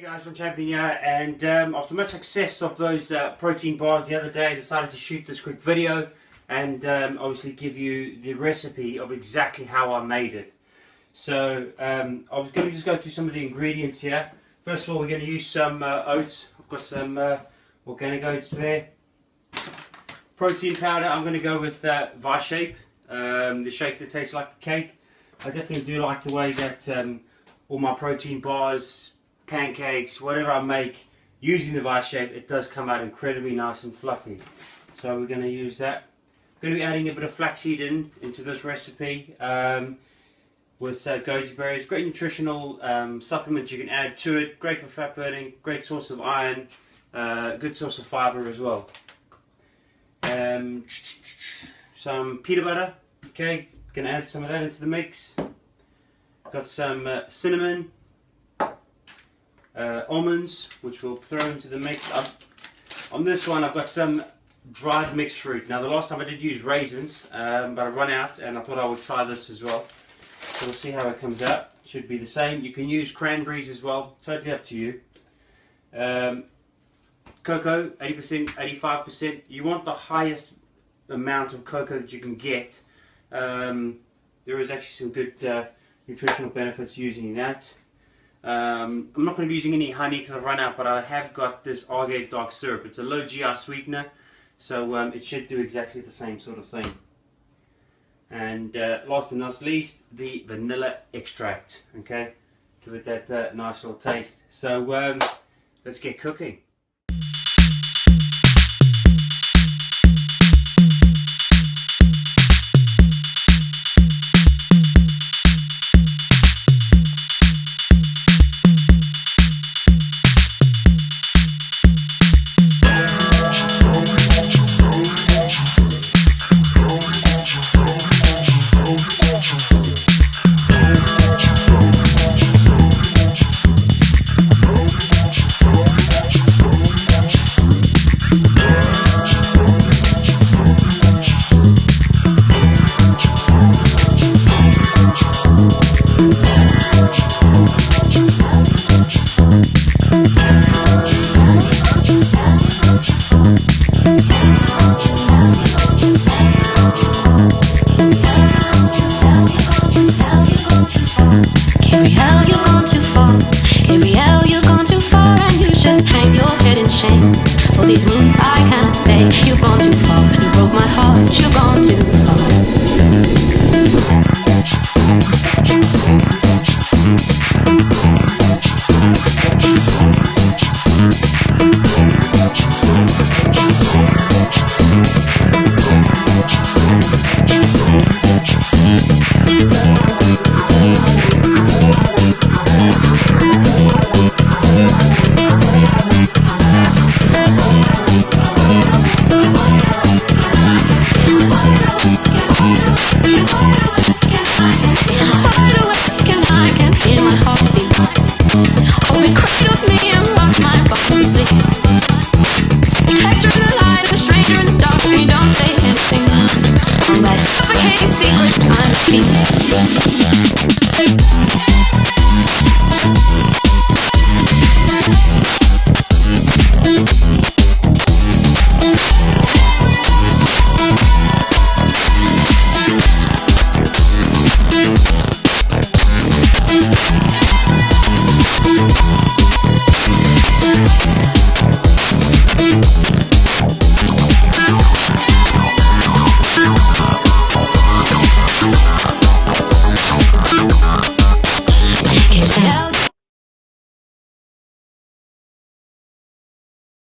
Guys, Ron Champion here, and after much success of those protein bars the other day, I decided to shoot this quick video and obviously give you the recipe of exactly how I made it. So I was going to just go through some of the ingredients here. First of all, we're going to use some oats. I've got some organic oats there. Protein powder, I'm going to go with Vice shape, the shape that tastes like a cake. I definitely do like the way that all my protein bars, pancakes, whatever I make using the Vice shape, it does come out incredibly nice and fluffy. So we're going to use that. I'm going to be adding a bit of flaxseed into this recipe with goji berries. Great nutritional supplement you can add to it. Great for fat burning, great source of iron, good source of fiber as well. Some peanut butter. Okay, going to add some of that into the mix. Got some cinnamon. Almonds, which we'll throw into the mix. On this one, I've got some dried mixed fruit. Now, the last time I did use raisins, but I've run out, and I thought I would try this as well. So we'll see how it comes out. Should be the same. You can use cranberries as well. Totally up to you. Cocoa, 80%, 85%. You want the highest amount of cocoa that you can get. There is actually some good nutritional benefits using that. I'm not going to be using any honey because I've run out, but I have got this Agave dark syrup. It's a low GI sweetener, so it should do exactly the same sort of thing. And last but not least, the vanilla extract. Okay, give it that nice little taste. So let's get cooking. For these moons I can't stay. You've gone too far, you broke my heart. You've gone too far.